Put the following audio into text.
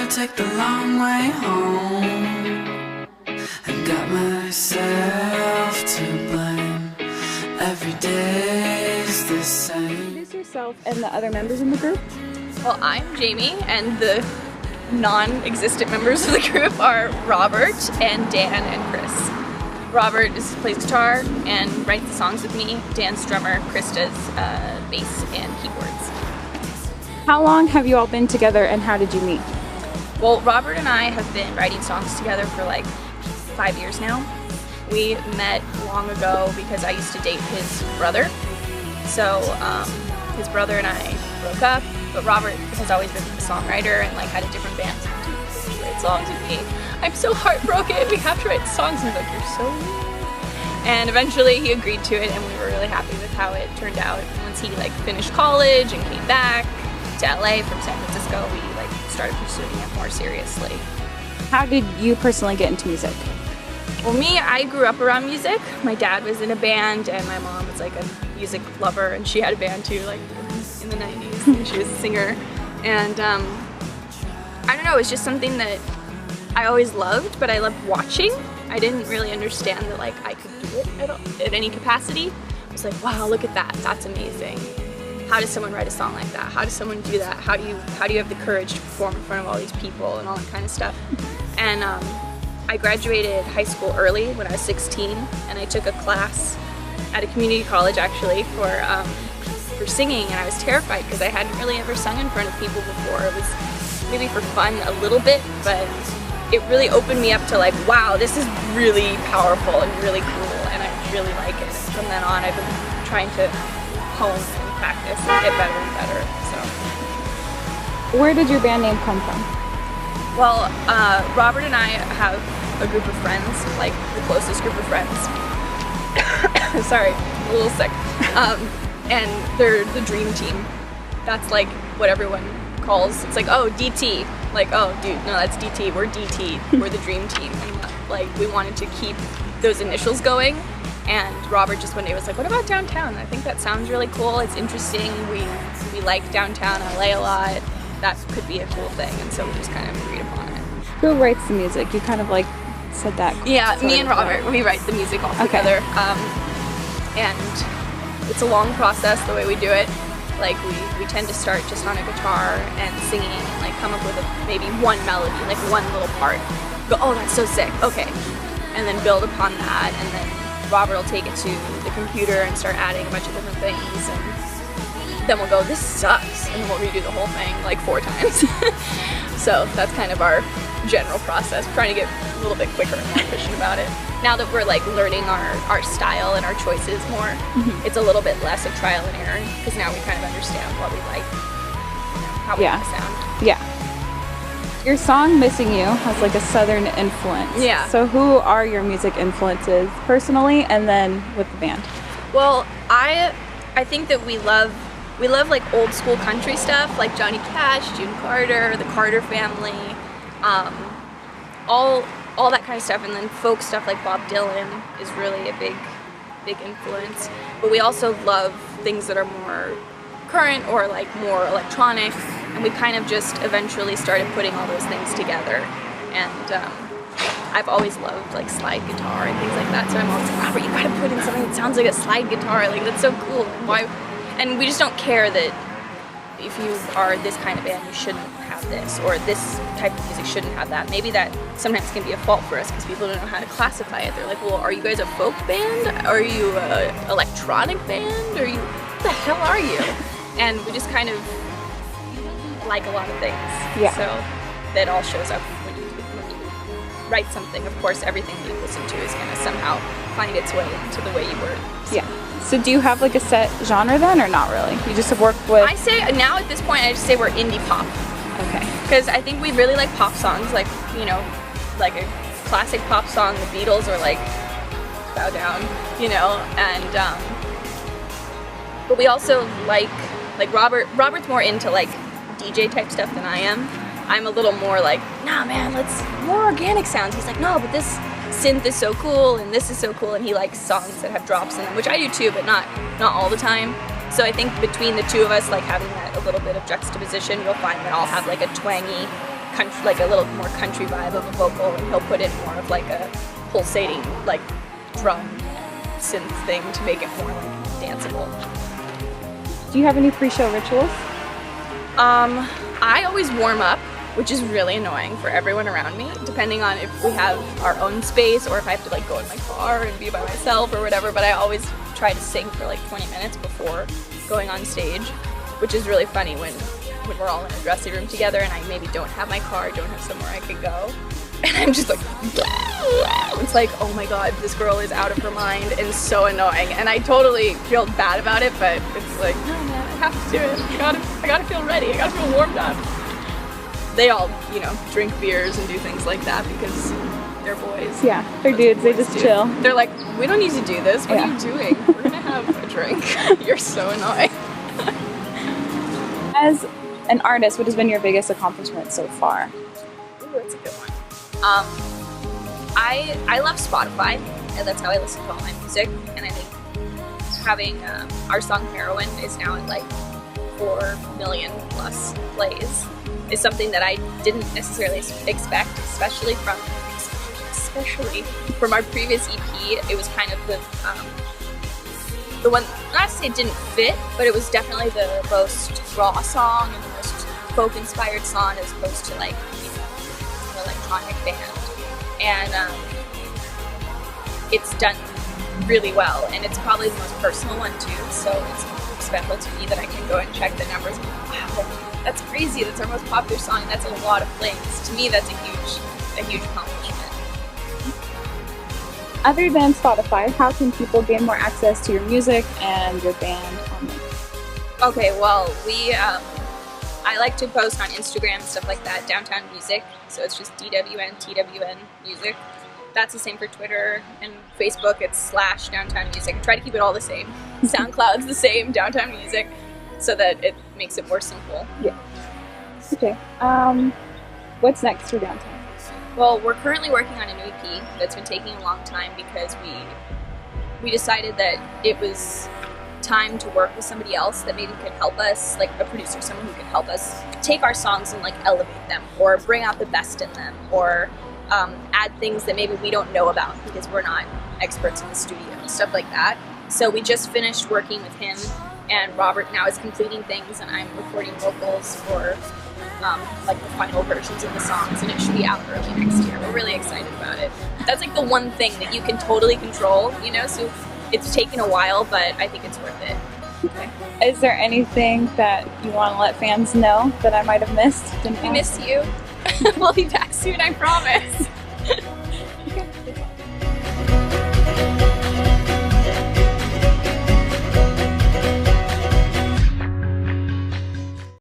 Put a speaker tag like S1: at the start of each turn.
S1: take the long way home and got myself to blame. Every day's the same.
S2: Introduce yourself and the other members in the group.
S3: Well, I'm Jamie, and the non-existent members of the group are Robert and Dan and Chris. Robert plays guitar and writes the songs with me. Dan's drummer, Chris does bass and keyboards.
S2: How long have you all been together and how did you meet?
S3: Well, Robert and I have been writing songs together for like 5 years now. We met long ago because I used to date his brother. So his brother and I broke up, but Robert has always been a songwriter and like had a different band. So he writes songs with me. I'm so heartbroken. We have to write songs. And he's like, you're so mean. And eventually he agreed to it, and we were really happy with how it turned out. Once he like finished college and came back to LA from San Francisco, we like started pursuing it more seriously.
S2: How did you personally get into music?
S3: Well, me, I grew up around music. My dad was in a band, and my mom was like a music lover, and she had a band too, like in the 90s, and she was a singer. And I don't know, it's just something that I always loved, but I loved watching. I didn't really understand that like I could do it at any capacity. I was like, wow, look at that, that's amazing. How does someone write a song like that? How does someone do that? How do you have the courage to perform in front of all these people and all that kind of stuff? And I graduated high school early when I was 16, and I took a class at a community college actually for singing, and I was terrified because I hadn't really ever sung in front of people before. It was maybe for fun a little bit, but it really opened me up to like, wow, this is really powerful and really cool, and I really like it. And from then on, I've been trying to hone and practice and get better and better. So,
S2: where did your band name come from?
S3: well, Robert and I have a group of friends, like the closest group of friends. Sorry, I'm a little sick. And they're the dream team. That's like what everyone calls. It's like, oh, DT. Like, oh, dude, no, that's DT. We're DT. We're the dream team. And like, we wanted to keep those initials going. And Robert just one day was like, what about downtown? I think that sounds really cool. It's interesting. We like downtown LA a lot. That could be a cool thing. And so we just kind of agreed upon it.
S2: Who writes the music? You kind of like said that.
S3: Yeah, me and Robert, we write the music all together. And it's a long process the way we do it. Like we tend to start just on a guitar and singing and like come up with maybe one melody, like one little part. Go, oh, that's so sick, okay. And then build upon that, and then Robert will take it to the computer and start adding a bunch of different things, and then we'll go, this sucks, and then we'll redo the whole thing like 4 times. So that's kind of our general process, trying to get a little bit quicker and more efficient about it. Now that we're like learning our style and our choices more, it's a little bit less of trial and error, because now we kind of understand what we like, how we want to sound.
S2: Yeah. Your song Missing You has like a southern influence.
S3: Yeah.
S2: So who are your music influences personally and then with the band?
S3: Well, I think that we love like old school country stuff, like Johnny Cash, June Carter, the Carter Family, all that kind of stuff, and then folk stuff like Bob Dylan is really a big influence. But we also love things that are more current or like more electronic, and we kind of just eventually started putting all those things together. And I've always loved like slide guitar and things like that, so I'm always like, Robert, you gotta put in something that sounds like a slide guitar, like that's so cool. And we just don't care that if you are this kind of band, you shouldn't have this, or this type of music shouldn't have that. Maybe that sometimes can be a fault for us because people don't know how to classify it. They're like, well, are you guys a folk band? Are you an electronic band? What the hell are you? And we just kind of like a lot of things.
S2: Yeah.
S3: So that all shows up when you write something. Of course, everything you listen to is going to somehow find its way into the way you word. So.
S2: Yeah. So do you have like a set genre then, or not really? You just have worked with...
S3: I say, now at this point, I just say we're indie pop.
S2: Okay.
S3: Because I think we really like pop songs, like, you know, like a classic pop song, the Beatles, or like Bow Down, you know, and, but we also like Robert's more into like DJ type stuff than I am. I'm a little more like, nah man, let's more organic sounds. He's like, no, but this synth is so cool and this is so cool, and he likes songs that have drops in them, which I do too, but not all the time. So I think between the two of us, like having that a little bit of juxtaposition, you'll find that I'll have like a twangy country, like a little more country vibe of a vocal, and he'll put in more of like a pulsating like drum synth thing to make it more like danceable.
S2: Do you have any pre-show rituals?
S3: I always warm up, which is really annoying for everyone around me, depending on if we have our own space or if I have to like go in my car and be by myself or whatever, but I always try to sing for like 20 minutes before going on stage, which is really funny when we're all in a dressing room together and I maybe don't have my car, don't have somewhere I can go, and I'm just like, it's like, oh my god, this girl is out of her mind and so annoying, and I totally feel bad about it, but it's like, no man, I have to do it. I gotta feel ready, I gotta feel warmed up. They all, you know, drink beers and do things like that because they're boys.
S2: Yeah, they're dudes, they just chill.
S3: They're like, we don't need to do this, what are you doing? We're gonna have a drink. You're so annoying.
S2: As an artist, what has been your biggest accomplishment so far?
S3: Ooh, that's a good one. I love Spotify, and that's how I listen to all my music, and I think having our song Heroin is now at like 4 million plus plays is something that I didn't necessarily expect, especially from our previous EP. It was kind of the one, not to say it didn't fit, but it was definitely the most raw song and the most folk-inspired song as opposed to like, you know, an electronic band. And it's done really well, and it's probably the most personal one too, so it's special to me that I can go and check the numbers and go, wow, that's crazy, that's our most popular song, and that's a lot of plays. To me, that's a huge accomplishment.
S2: Other than Spotify, how can people gain more access to your music and your band online?
S3: Okay, well, I like to post on Instagram and stuff like that, Downtown Music, so it's just DWNTWN Music. That's the same for Twitter and Facebook, it's /Downtown Music. I try to keep it all the same. SoundCloud's the same, Downtown Music, so that it makes it more simple.
S2: Yeah. Okay. What's next for Downtown?
S3: Well, we're currently working on a new EP that's been taking a long time because we decided that it was time to work with somebody else that maybe could help us, like a producer, someone who could help us take our songs and like elevate them or bring out the best in them or add things that maybe we don't know about because we're not experts in the studio, stuff like that. So we just finished working with him, and Robert now is completing things, and I'm recording vocals for like the final versions of the songs, and it should be out early next year. We're really excited about it. That's like the one thing that you can totally control, you know, so it's taken a while, but I think it's worth it.
S2: Okay. Is there anything that you want to let fans know that I might have missed?
S3: We miss you. We'll be back soon, I promise.